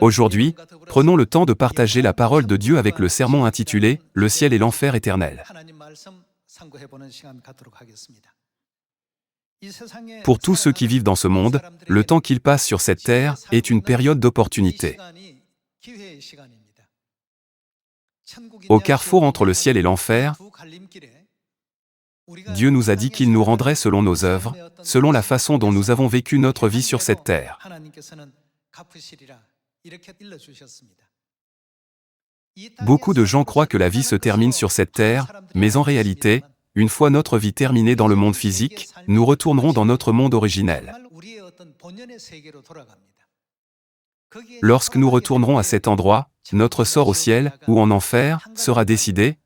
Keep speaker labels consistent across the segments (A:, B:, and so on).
A: Aujourd'hui, prenons le temps de partager la parole de Dieu avec le sermon intitulé « Le ciel et l'enfer éternel ». Pour tous ceux qui vivent dans ce monde, le temps qu'ils passent sur cette terre est une période d'opportunité. Au carrefour entre le ciel et l'enfer, Dieu nous a dit qu'il nous rendrait selon nos œuvres, selon la façon dont nous avons vécu notre vie sur cette terre. Beaucoup de gens croient que la vie se termine sur cette terre, mais en réalité, une fois notre vie terminée dans le monde physique, nous retournerons dans notre monde originel. Lorsque nous retournerons à cet endroit, notre sort au ciel ou en enfer sera décidé.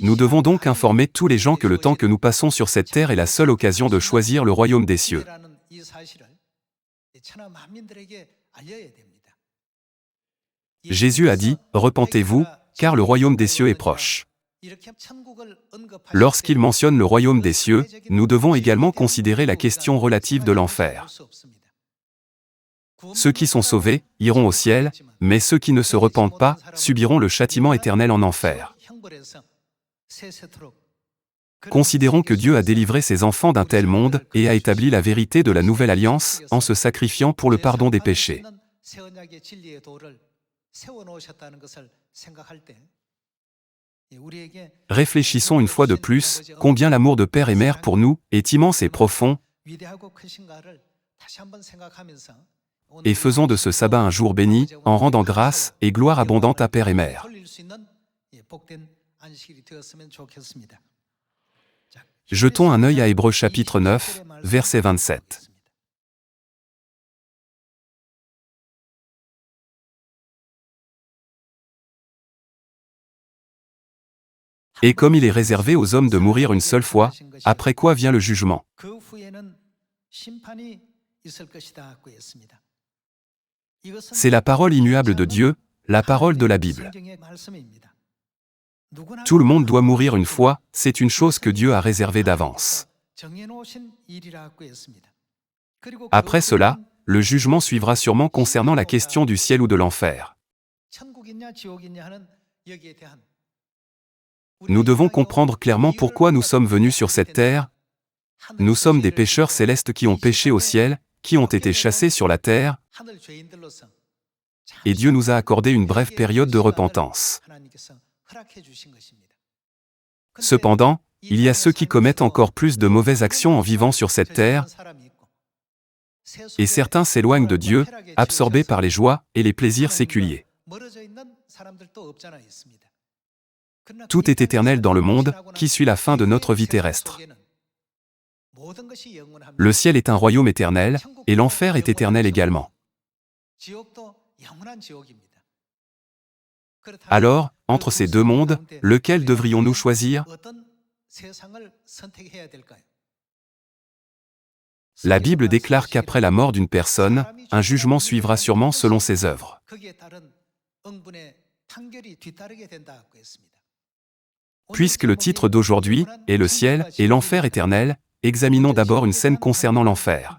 A: Nous devons donc informer tous les gens que le temps que nous passons sur cette terre est la seule occasion de choisir le royaume des cieux. Jésus a dit « Repentez-vous, car le royaume des cieux est proche ». Lorsqu'il mentionne le royaume des cieux, nous devons également considérer la question relative de l'enfer. Ceux qui sont sauvés iront au ciel, mais ceux qui ne se repentent pas subiront le châtiment éternel en enfer. Considérons que Dieu a délivré ses enfants d'un tel monde et a établi la vérité de la nouvelle alliance en se sacrifiant pour le pardon des péchés. Réfléchissons une fois de plus, combien l'amour de père et mère pour nous est immense et profond, et faisons de ce sabbat un jour béni, en rendant grâce et gloire abondante à père et mère. Jetons un œil à Hébreux chapitre 9, verset 27. Et comme il est réservé aux hommes de mourir une seule fois, après quoi vient le jugement. C'est la parole immuable de Dieu, la parole de la Bible. Tout le monde doit mourir une fois, c'est une chose que Dieu a réservée d'avance. Après cela, le jugement suivra sûrement concernant la question du ciel ou de l'enfer. Nous devons comprendre clairement pourquoi nous sommes venus sur cette terre. Nous sommes des pécheurs célestes qui ont péché au ciel, qui ont été chassés sur la terre, et Dieu nous a accordé une brève période de repentance. Cependant, il y a ceux qui commettent encore plus de mauvaises actions en vivant sur cette terre, et certains s'éloignent de Dieu, absorbés par les joies et les plaisirs séculiers. Tout est éternel dans le monde, qui suit la fin de notre vie terrestre. Le ciel est un royaume éternel, et l'enfer est éternel également. Alors, entre ces deux mondes, lequel devrions-nous choisir? La Bible déclare qu'après la mort d'une personne, un jugement suivra sûrement selon ses œuvres. Puisque le titre d'aujourd'hui est le ciel et l'enfer éternel, examinons d'abord une scène concernant l'enfer.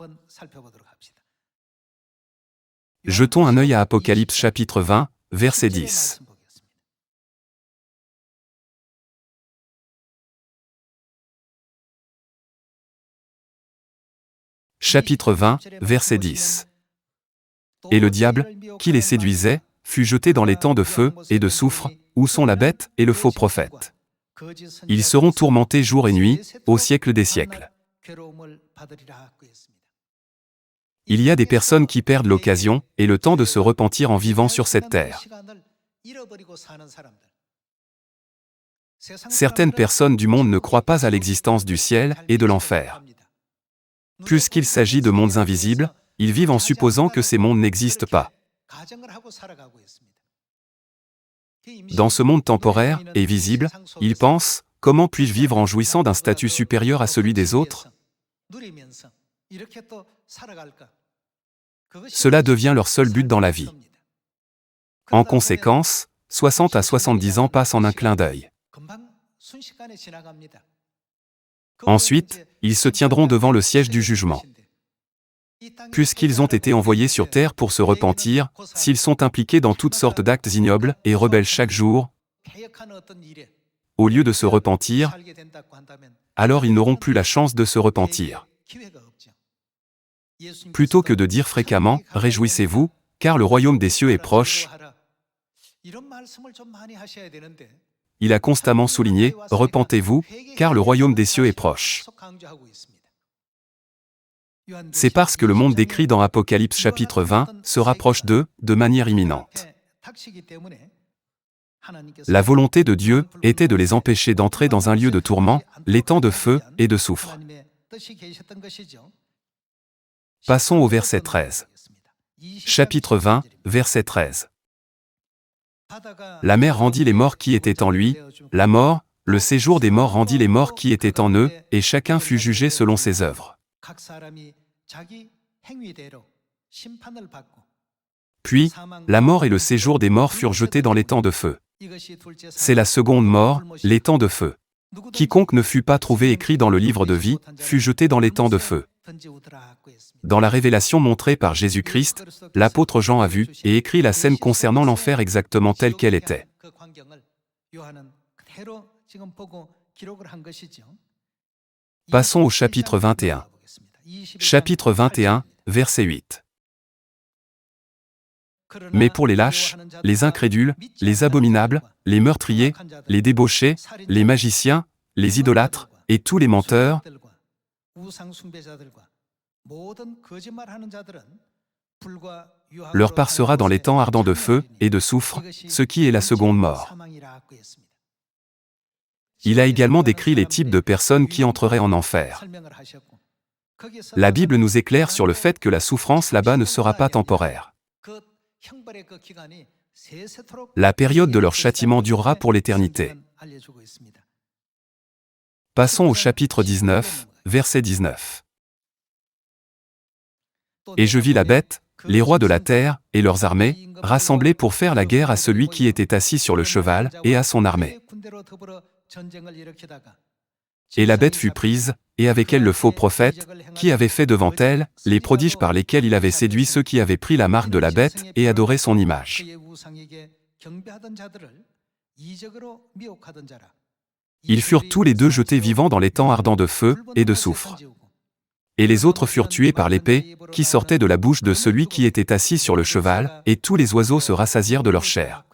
A: Jetons un œil à Apocalypse chapitre 20, verset 10. Chapitre 20, verset 10. Et le diable, qui les séduisait, fut jeté dans les temps de feu et de soufre, où sont la bête et le faux prophète. Ils seront tourmentés jour et nuit, au siècle des siècles. Il y a des personnes qui perdent l'occasion et le temps de se repentir en vivant sur cette terre. Certaines personnes du monde ne croient pas à l'existence du ciel et de l'enfer. Puisqu'il s'agit de mondes invisibles, ils vivent en supposant que ces mondes n'existent pas. Dans ce monde temporaire et visible, ils pensent « Comment puis-je vivre en jouissant d'un statut supérieur à celui des autres ?» Cela devient leur seul but dans la vie. En conséquence, 60 à 70 ans passent en un clin d'œil. Ensuite, ils se tiendront devant le siège du jugement. puisqu'ils ont été envoyés sur terre pour se repentir, s'ils sont impliqués dans toutes sortes d'actes ignobles et rebelles chaque jour, au lieu de se repentir, alors ils n'auront plus la chance de se repentir. Plutôt que de dire fréquemment « Réjouissez-vous, car le royaume des cieux est proche », il a constamment souligné « Repentez-vous, car le royaume des cieux est proche ». C'est parce que le monde décrit dans Apocalypse chapitre 20 se rapproche d'eux de manière imminente. La volonté de Dieu était de les empêcher d'entrer dans un lieu de tourment, les temps de feu et de soufre. Passons au verset 13. Chapitre 20, verset 13. La mer rendit les morts qui étaient en lui, la mort, le séjour des morts rendit les morts qui étaient en eux, et chacun fut jugé selon ses œuvres. Puis, la mort et le séjour des morts furent jetés dans les temps de feu. C'est la seconde mort, les temps de feu. Quiconque ne fut pas trouvé écrit dans le livre de vie, fut jeté dans les temps de feu. Dans la révélation montrée par Jésus-Christ, l'apôtre Jean a vu et écrit la scène concernant l'enfer exactement telle qu'elle était. Passons au chapitre 21. Chapitre 21, verset 8. Mais pour les lâches, les incrédules, les abominables, les meurtriers, les débauchés, les magiciens, les idolâtres, et tous les menteurs, leur part sera dans les temps ardents de feu et de soufre, ce qui est la seconde mort. Il a également décrit les types de personnes qui entreraient en enfer. La Bible nous éclaire sur le fait que la souffrance là-bas ne sera pas temporaire. La période de leur châtiment durera pour l'éternité. Passons au chapitre 19, verset 19. Et je vis la bête, les rois de la terre, et leurs armées, rassemblés pour faire la guerre à celui qui était assis sur le cheval, et à son armée. Et la bête fut prise, et avec elle le faux prophète, qui avait fait devant elle les prodiges par lesquels il avait séduit ceux qui avaient pris la marque de la bête et adoré son image. Ils furent tous les deux jetés vivants dans les temps ardents de feu et de soufre. Et les autres furent tués par l'épée, qui sortait de la bouche de celui qui était assis sur le cheval, et tous les oiseaux se rassasièrent de leur chair.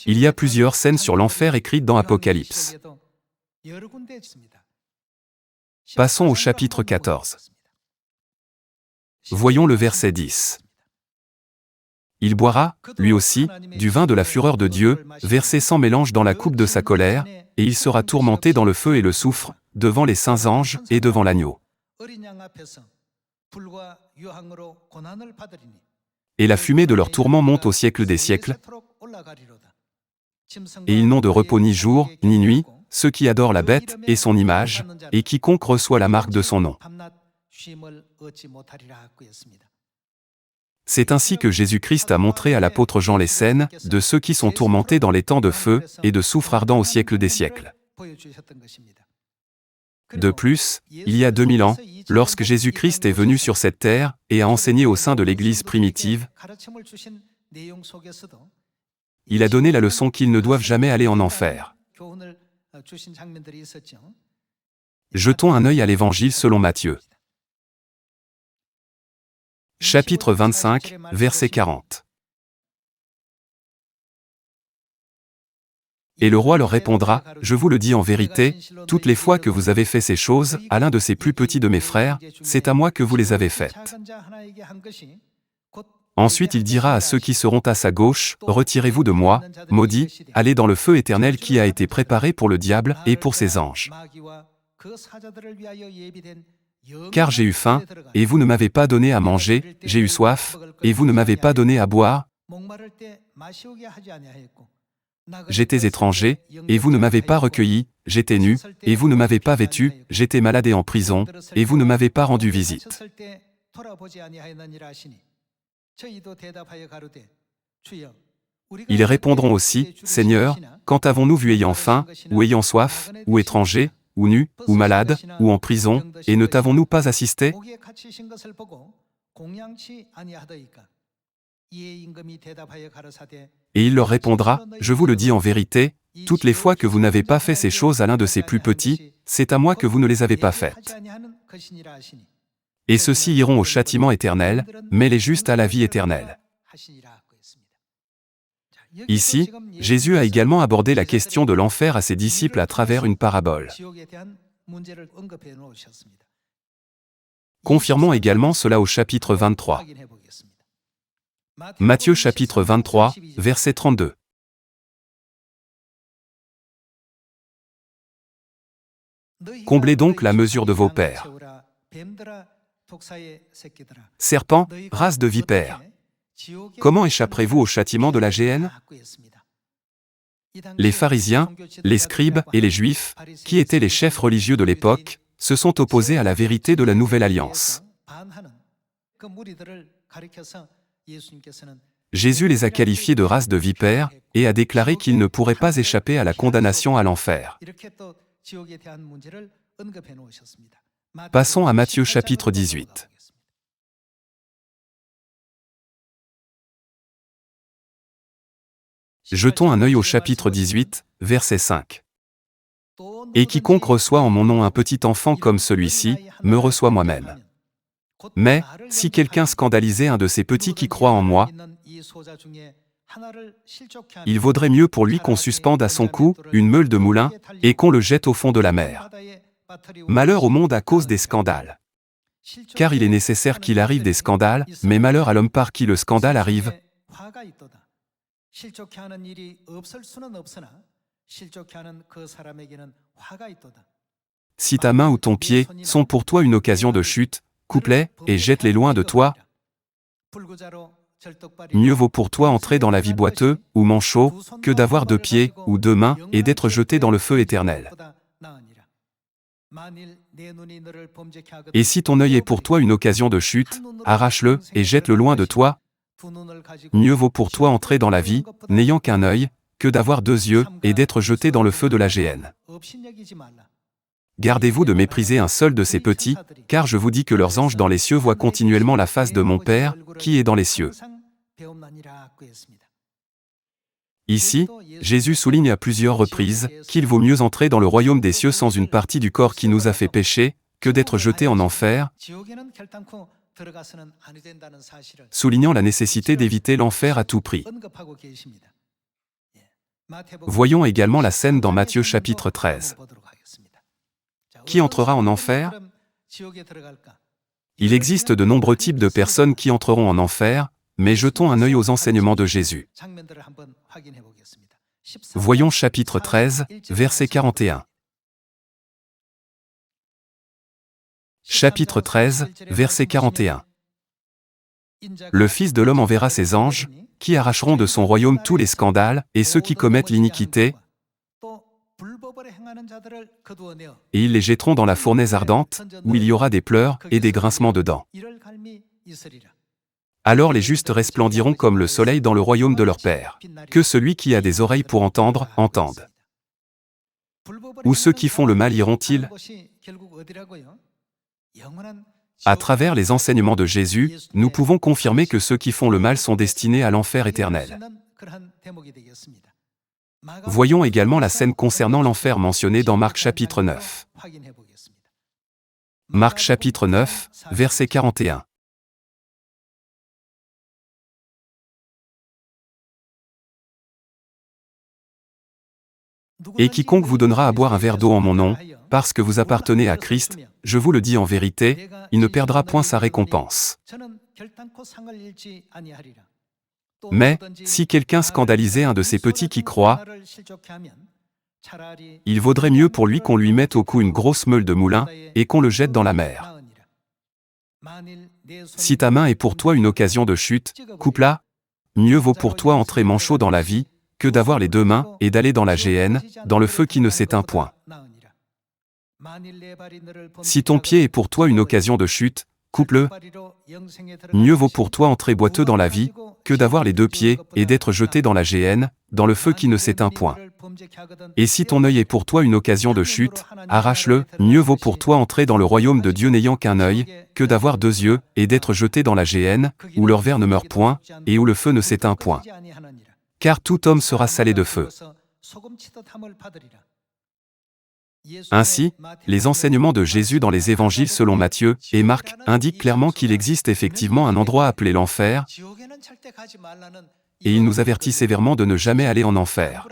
A: Il y a plusieurs scènes sur l'enfer écrites dans Apocalypse. Passons au chapitre 14. Voyons le verset 10. Il boira, lui aussi, du vin de la fureur de Dieu, versé sans mélange dans la coupe de sa colère, et il sera tourmenté dans le feu et le soufre, devant les saints anges et devant l'agneau. Et la fumée de leur tourment monte au siècle des siècles, et ils n'ont de repos ni jour, ni nuit, ceux qui adorent la bête et son image, et quiconque reçoit la marque de son nom. C'est ainsi que Jésus-Christ a montré à l'apôtre Jean les scènes de ceux qui sont tourmentés dans les temps de feu et de soufre ardent au siècle des siècles. De plus, il y a 2000 ans, lorsque Jésus-Christ est venu sur cette terre et a enseigné au sein de l'Église primitive, il a donné la leçon qu'ils ne doivent jamais aller en enfer. Jetons un œil à l'Évangile selon Matthieu. Chapitre 25, verset 40. Et le roi leur répondra, « Je vous le dis en vérité, toutes les fois que vous avez fait ces choses à l'un de ces plus petits de mes frères, c'est à moi que vous les avez faites. » Ensuite il dira à ceux qui seront à sa gauche, « Retirez-vous de moi, maudits, allez dans le feu éternel qui a été préparé pour le diable et pour ses anges. Car j'ai eu faim, et vous ne m'avez pas donné à manger, j'ai eu soif, et vous ne m'avez pas donné à boire. J'étais étranger, et vous ne m'avez pas recueilli, j'étais nu, et vous ne m'avez pas vêtu, j'étais malade et en prison, et vous ne m'avez pas rendu visite. » Ils répondront aussi, « Seigneur, quand avons-nous vu ayant faim, ou ayant soif, ou étranger, ou nu, ou malade, ou en prison, et ne t'avons-nous pas assisté? Et il leur répondra, je vous le dis en vérité, toutes les fois que vous n'avez pas fait ces choses à l'un de ces plus petits, c'est à moi que vous ne les avez pas faites. Et ceux-ci iront au châtiment éternel, mais les justes à la vie éternelle. Ici, Jésus a également abordé la question de l'enfer à ses disciples à travers une parabole. Confirmons également cela au chapitre 23. Matthieu chapitre 23, verset 32. Comblez donc la mesure de vos pères. Serpents, race de vipères. Comment échapperez-vous au châtiment de la géhenne? Les pharisiens, les scribes et les juifs, qui étaient les chefs religieux de l'époque, se sont opposés à la vérité de la nouvelle alliance. Jésus les a qualifiés de race de vipères et a déclaré qu'ils ne pourraient pas échapper à la condamnation à l'enfer. Passons à Matthieu chapitre 18. Jetons un œil au chapitre 18, verset 5. Et quiconque reçoit en mon nom un petit enfant comme celui-ci, me reçoit moi-même. Mais, si quelqu'un scandalisait un de ces petits qui croient en moi, il vaudrait mieux pour lui qu'on suspende à son cou une meule de moulin, et qu'on le jette au fond de la mer. Malheur au monde à cause des scandales. Car il est nécessaire qu'il arrive des scandales, mais malheur à l'homme par qui le scandale arrive. Si ta main ou ton pied sont pour toi une occasion de chute, coupe-les et jette-les loin de toi. Mieux vaut pour toi entrer dans la vie boiteux ou manchot que d'avoir 2 pieds ou 2 mains et d'être jeté dans le feu éternel. Et si ton œil est pour toi une occasion de chute, arrache-le et jette-le loin de toi. Mieux vaut pour toi entrer dans la vie, n'ayant qu'un œil, que d'avoir 2 yeux et d'être jeté dans le feu de la géhenne. Gardez-vous de mépriser un seul de ces petits, car je vous dis que leurs anges dans les cieux voient continuellement la face de mon Père, qui est dans les cieux. Ici, Jésus souligne à plusieurs reprises qu'il vaut mieux entrer dans le royaume des cieux sans une partie du corps qui nous a fait pécher, que d'être jeté en enfer, soulignant la nécessité d'éviter l'enfer à tout prix. Voyons également la scène dans Matthieu chapitre 13. Qui entrera en enfer? Il existe de nombreux types de personnes qui entreront en enfer, mais jetons un œil aux enseignements de Jésus. Voyons chapitre 13, verset 41. Chapitre 13, verset 41. Le Fils de l'homme enverra ses anges, qui arracheront de son royaume tous les scandales et ceux qui commettent l'iniquité, et ils les jetteront dans la fournaise ardente, où il y aura des pleurs et des grincements de dents. Alors les justes resplendiront comme le soleil dans le royaume de leur Père. Que celui qui a des oreilles pour entendre, entende. Où ceux qui font le mal iront-ils? À travers les enseignements de Jésus, nous pouvons confirmer que ceux qui font le mal sont destinés à l'enfer éternel. Voyons également la scène concernant l'enfer mentionnée dans Marc chapitre 9. Marc chapitre 9, verset 41. Et quiconque vous donnera à boire un verre d'eau en mon nom, parce que vous appartenez à Christ, je vous le dis en vérité, il ne perdra point sa récompense. Mais, si quelqu'un scandalisait un de ces petits qui croient, il vaudrait mieux pour lui qu'on lui mette au cou une grosse meule de moulin, et qu'on le jette dans la mer. Si ta main est pour toi une occasion de chute, coupe-la. Mieux vaut pour toi entrer manchot dans la vie, que d'avoir les 2 mains et d'aller dans la géhenne, dans le feu qui ne s'éteint point. Si ton pied est pour toi une occasion de chute, coupe-le. Mieux vaut pour toi entrer boiteux dans la vie, que d'avoir les 2 pieds et d'être jeté dans la géhenne, dans le feu qui ne s'éteint point. Et si ton œil est pour toi une occasion de chute, arrache-le, mieux vaut pour toi entrer dans le royaume de Dieu n'ayant qu'un œil, que d'avoir deux yeux, et d'être jeté dans la géhenne, où leur ver ne meurt point, et où le feu ne s'éteint point. Car tout homme sera salé de feu. Ainsi, les enseignements de Jésus dans les évangiles selon Matthieu et Marc indiquent clairement qu'il existe effectivement un endroit appelé l'enfer, et il nous avertit sévèrement de ne jamais aller en enfer.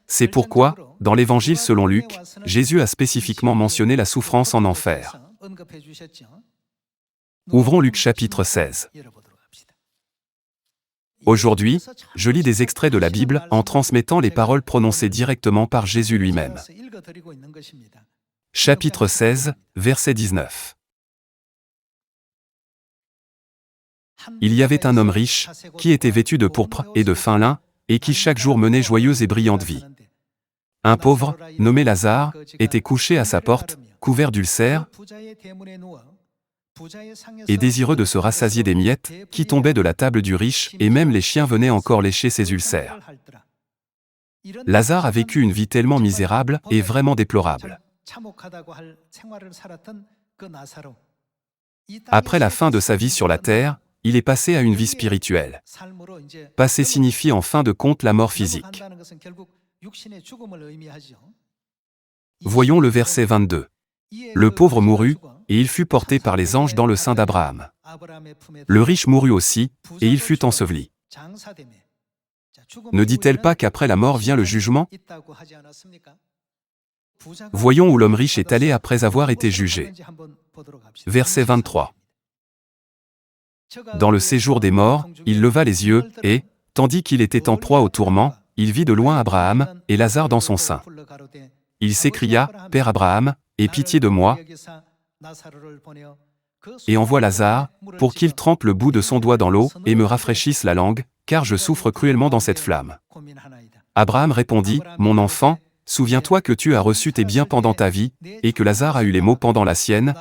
A: C'est pourquoi, dans l'évangile selon Luc, Jésus a spécifiquement mentionné la souffrance en enfer. Ouvrons Luc chapitre 16. Aujourd'hui, je lis des extraits de la Bible en transmettant les paroles prononcées directement par Jésus lui-même. Chapitre 16, verset 19. Il y avait un homme riche, qui était vêtu de pourpre et de fin lin, et qui chaque jour menait joyeuse et brillante vie. Un pauvre, nommé Lazare, était couché à sa porte, couvert d'ulcères, et désireux de se rassasier des miettes, qui tombaient de la table du riche, et même les chiens venaient encore lécher ses ulcères. Lazare a vécu une vie tellement misérable et vraiment déplorable. Après la fin de sa vie sur la terre, il est passé à une vie spirituelle. Passer signifie en fin de compte la mort physique. Voyons le verset 22. Le pauvre mourut, et il fut porté par les anges dans le sein d'Abraham. Le riche mourut aussi, et il fut enseveli. Ne dit-elle pas qu'après la mort vient le jugement? Voyons où l'homme riche est allé après avoir été jugé. Verset 23. Dans le séjour des morts, il leva les yeux, et, tandis qu'il était en proie au tourment, il vit de loin Abraham, et Lazare dans son sein. Il s'écria, « Père Abraham, aie pitié de moi, et envoie Lazare, pour qu'il trempe le bout de son doigt dans l'eau, et me rafraîchisse la langue, car je souffre cruellement dans cette flamme. » Abraham répondit, « Mon enfant, souviens-toi que tu as reçu tes biens pendant ta vie, et que Lazare a eu les maux pendant la sienne.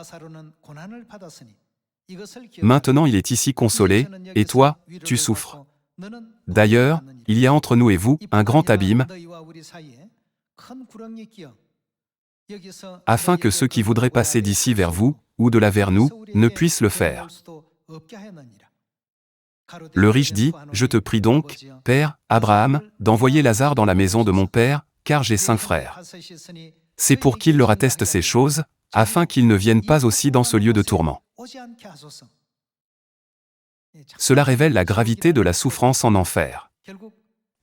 A: Maintenant il est ici consolé, et toi, tu souffres. D'ailleurs, il y a entre nous et vous un grand abîme, afin que ceux qui voudraient passer d'ici vers vous, ou de là vers nous, ne puissent le faire. » Le riche dit, « Je te prie donc, Père, Abraham, d'envoyer Lazare dans la maison de mon père, car j'ai 5 frères. C'est pour qu'il leur atteste ces choses, afin qu'ils ne viennent pas aussi dans ce lieu de tourment. » Cela révèle la gravité de la souffrance en enfer.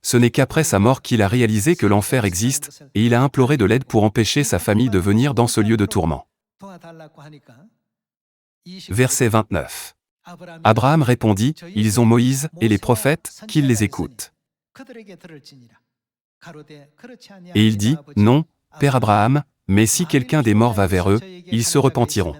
A: Ce n'est qu'après sa mort qu'il a réalisé que l'enfer existe, et il a imploré de l'aide pour empêcher sa famille de venir dans ce lieu de tourment. Verset 29. Abraham répondit, « Ils ont Moïse et les prophètes, qu'ils les écoutent. » Et il dit, « Non, Père Abraham, mais si quelqu'un des morts va vers eux, ils se repentiront. »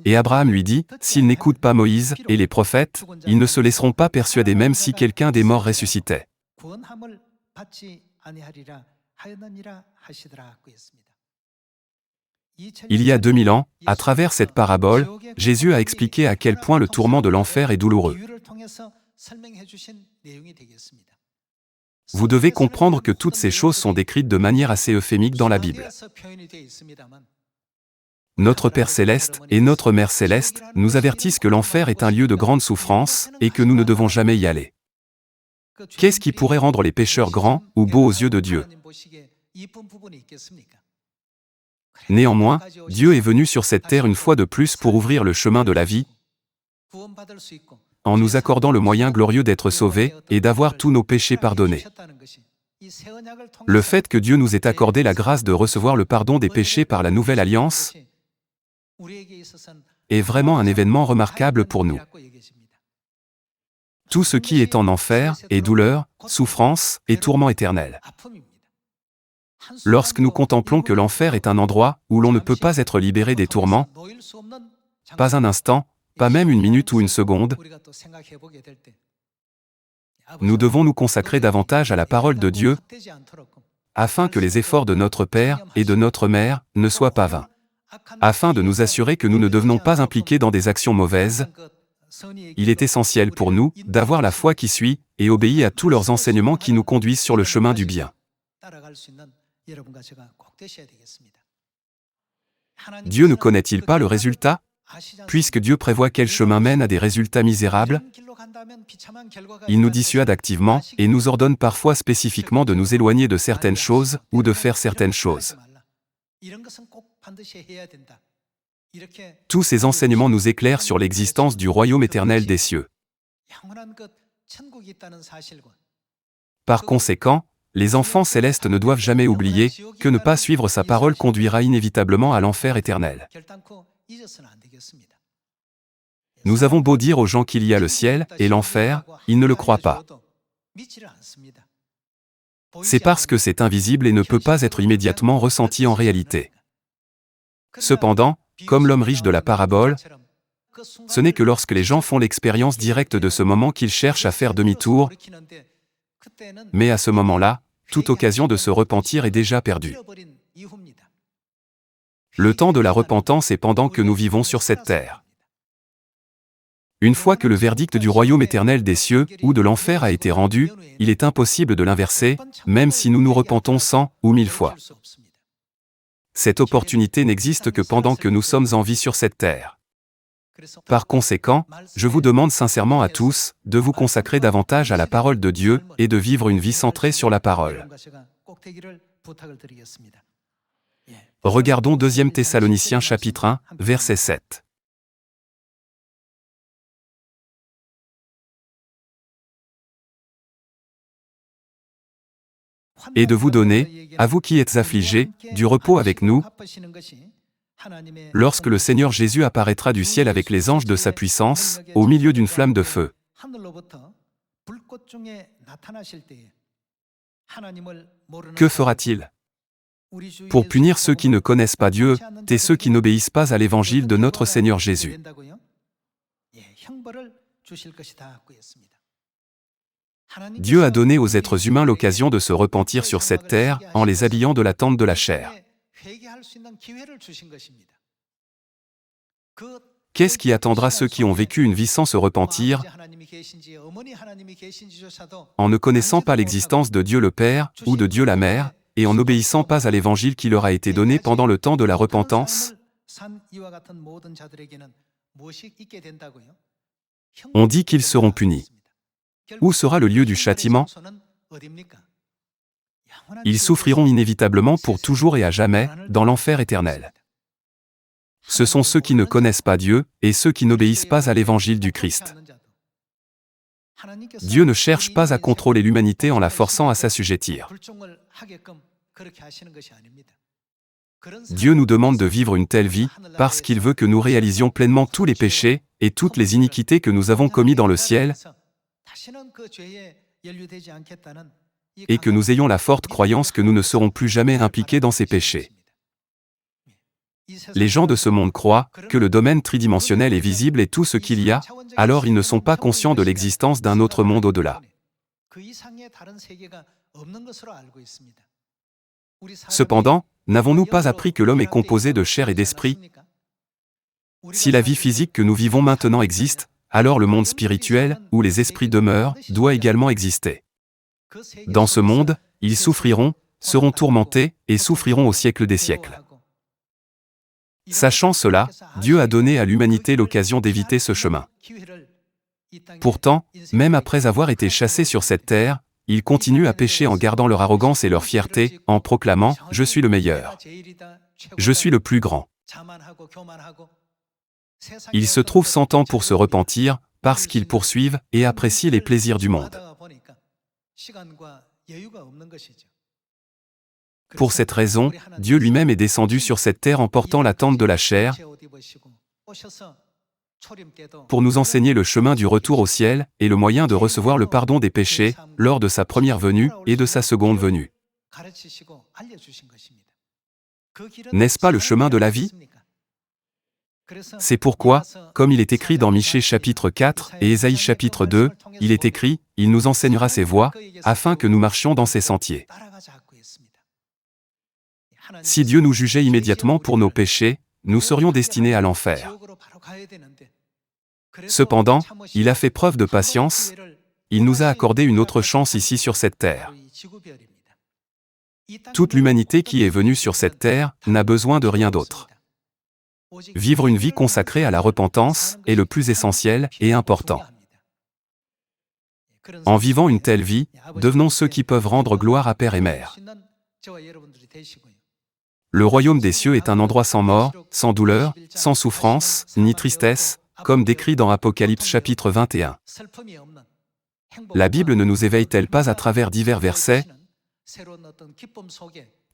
A: Et Abraham lui dit, « S'ils n'écoutent pas Moïse et les prophètes, ils ne se laisseront pas persuader même si quelqu'un des morts ressuscitait. » Il y a 2000 ans, à travers cette parabole, Jésus a expliqué à quel point le tourment de l'enfer est douloureux. Vous devez comprendre que toutes ces choses sont décrites de manière assez euphémique dans la Bible. Notre Père Céleste et notre Mère Céleste nous avertissent que l'enfer est un lieu de grande souffrance et que nous ne devons jamais y aller. Qu'est-ce qui pourrait rendre les pécheurs grands ou beaux aux yeux de Dieu? Néanmoins, Dieu est venu sur cette terre une fois de plus pour ouvrir le chemin de la vie, en nous accordant le moyen glorieux d'être sauvés et d'avoir tous nos péchés pardonnés. Le fait que Dieu nous ait accordé la grâce de recevoir le pardon des péchés par la nouvelle alliance est vraiment un événement remarquable pour nous. Tout ce qui est en enfer est douleur, souffrance et tourment éternel. Lorsque nous contemplons que l'enfer est un endroit où l'on ne peut pas être libéré des tourments, pas un instant, pas même une minute ou une seconde, nous devons nous consacrer davantage à la parole de Dieu, afin que les efforts de notre Père et de notre Mère ne soient pas vains, afin de nous assurer que nous ne devenons pas impliqués dans des actions mauvaises, Il est essentiel pour nous d'avoir la foi qui suit et obéit à tous leurs enseignements qui nous conduisent sur le chemin du bien. Dieu ne connaît-il pas le résultat? Puisque Dieu prévoit quel chemin mène à des résultats misérables, il nous dissuade activement et nous ordonne parfois spécifiquement de nous éloigner de certaines choses ou de faire certaines choses. Tous ces enseignements nous éclairent sur l'existence du royaume éternel des cieux. Par conséquent, les enfants célestes ne doivent jamais oublier que ne pas suivre sa parole conduira inévitablement à l'enfer éternel. Nous avons beau dire aux gens qu'il y a le ciel et l'enfer, ils ne le croient pas. C'est parce que c'est invisible et ne peut pas être immédiatement ressenti en réalité. Cependant, comme l'homme riche de la parabole, ce n'est que lorsque les gens font l'expérience directe de ce moment qu'ils cherchent à faire demi-tour, mais à ce moment-là, toute occasion de se repentir est déjà perdue. Le temps de la repentance est pendant que nous vivons sur cette terre. Une fois que le verdict du royaume éternel des cieux ou de l'enfer a été rendu, il est impossible de l'inverser, même si nous nous repentons 100 ou 1000 fois. Cette opportunité n'existe que pendant que nous sommes en vie sur cette terre. Par conséquent, je vous demande sincèrement à tous de vous consacrer davantage à la parole de Dieu et de vivre une vie centrée sur la parole. Regardons 2 Thessaloniciens chapitre 1, verset 7. Et de vous donner, à vous qui êtes affligés, du repos avec nous, lorsque le Seigneur Jésus apparaîtra du ciel avec les anges de sa puissance, au milieu d'une flamme de feu. Que fera-t-il? Pour punir ceux qui ne connaissent pas Dieu, et ceux qui n'obéissent pas à l'évangile de notre Seigneur Jésus. Dieu a donné aux êtres humains l'occasion de se repentir sur cette terre en les habillant de la tente de la chair. Qu'est-ce qui attendra ceux qui ont vécu une vie sans se repentir, en ne connaissant pas l'existence de Dieu le Père ou de Dieu la Mère, et en n'obéissant pas à l'évangile qui leur a été donné pendant le temps de la repentance? On dit qu'ils seront punis. Où sera le lieu du châtiment? Ils souffriront inévitablement pour toujours et à jamais, dans l'enfer éternel. Ce sont ceux qui ne connaissent pas Dieu, et ceux qui n'obéissent pas à l'évangile du Christ. Dieu ne cherche pas à contrôler l'humanité en la forçant à s'assujettir. Dieu nous demande de vivre une telle vie, parce qu'il veut que nous réalisions pleinement tous les péchés, et toutes les iniquités que nous avons commis dans le ciel, et que nous ayons la forte croyance que nous ne serons plus jamais impliqués dans ces péchés. Les gens de ce monde croient que le domaine tridimensionnel est visible et tout ce qu'il y a, alors ils ne sont pas conscients de l'existence d'un autre monde au-delà. Cependant, n'avons-nous pas appris que l'homme est composé de chair et d'esprit? Si la vie physique que nous vivons maintenant existe, alors le monde spirituel, où les esprits demeurent, doit également exister. Dans ce monde, ils souffriront, seront tourmentés, et souffriront au siècle des siècles. Sachant cela, Dieu a donné à l'humanité l'occasion d'éviter ce chemin. Pourtant, même après avoir été chassés sur cette terre, ils continuent à pécher en gardant leur arrogance et leur fierté, en proclamant « Je suis le meilleur. Je suis le plus grand. » Ils se trouvent sans temps pour se repentir, parce qu'ils poursuivent et apprécient les plaisirs du monde. Pour cette raison, Dieu lui-même est descendu sur cette terre en portant la tente de la chair, pour nous enseigner le chemin du retour au ciel et le moyen de recevoir le pardon des péchés lors de sa première venue et de sa seconde venue. N'est-ce pas le chemin de la vie? C'est pourquoi, comme il est écrit dans Michée chapitre 4 et Ésaïe chapitre 2, il est écrit « Il nous enseignera ses voies, afin que nous marchions dans ses sentiers. » Si Dieu nous jugeait immédiatement pour nos péchés, nous serions destinés à l'enfer. Cependant, il a fait preuve de patience, il nous a accordé une autre chance ici sur cette terre. Toute l'humanité qui est venue sur cette terre n'a besoin de rien d'autre. Vivre une vie consacrée à la repentance est le plus essentiel et important. En vivant une telle vie, devenons ceux qui peuvent rendre gloire à Père et Mère. Le royaume des cieux est un endroit sans mort, sans douleur, sans souffrance, ni tristesse, comme décrit dans Apocalypse chapitre 21. La Bible ne nous éveille-t-elle pas à travers divers versets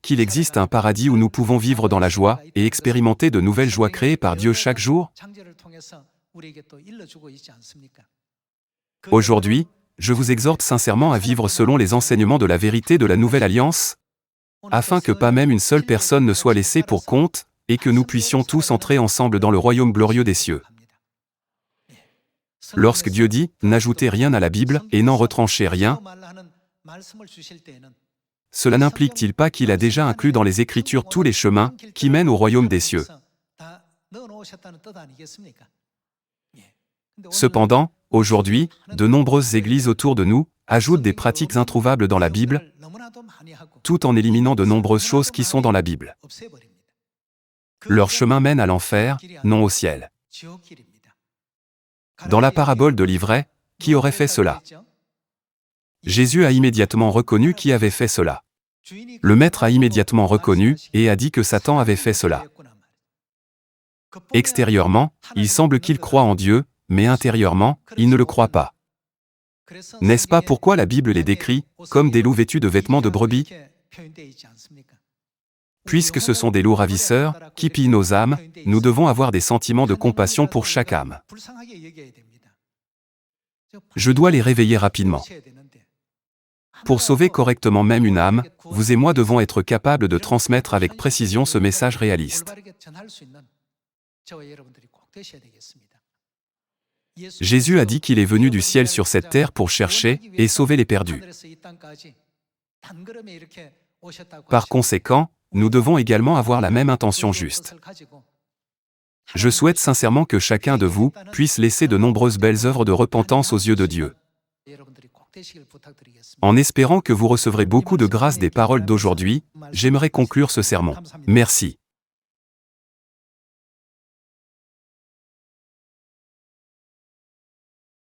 A: qu'il existe un paradis où nous pouvons vivre dans la joie et expérimenter de nouvelles joies créées par Dieu chaque jour? Aujourd'hui, je vous exhorte sincèrement à vivre selon les enseignements de la vérité de la Nouvelle Alliance, afin que pas même une seule personne ne soit laissée pour compte, et que nous puissions tous entrer ensemble dans le royaume glorieux des cieux. Lorsque Dieu dit « n'ajoutez rien à la Bible et n'en retranchez rien », cela n'implique-t-il pas qu'il a déjà inclus dans les Écritures tous les chemins qui mènent au royaume des cieux? Cependant, aujourd'hui, de nombreuses églises autour de nous ajoutent des pratiques introuvables dans la Bible, tout en éliminant de nombreuses choses qui sont dans la Bible. Leur chemin mène à l'enfer, non au ciel. Dans la parabole de l'ivraie, qui aurait fait cela? Jésus a immédiatement reconnu qui avait fait cela. Le maître a immédiatement reconnu et a dit que Satan avait fait cela. Extérieurement, il semble qu'il croit en Dieu, mais intérieurement, il ne le croit pas. N'est-ce pas pourquoi la Bible les décrit comme des loups vêtus de vêtements de brebis? Puisque ce sont des loups ravisseurs, qui pillent nos âmes, nous devons avoir des sentiments de compassion pour chaque âme. Je dois les réveiller rapidement. Pour sauver correctement même une âme, vous et moi devons être capables de transmettre avec précision ce message réaliste. Jésus a dit qu'il est venu du ciel sur cette terre pour chercher et sauver les perdus. Par conséquent, nous devons également avoir la même intention juste. Je souhaite sincèrement que chacun de vous puisse laisser de nombreuses belles œuvres de repentance aux yeux de Dieu. En espérant que vous recevrez beaucoup de grâce des paroles d'aujourd'hui, j'aimerais conclure ce sermon. Merci.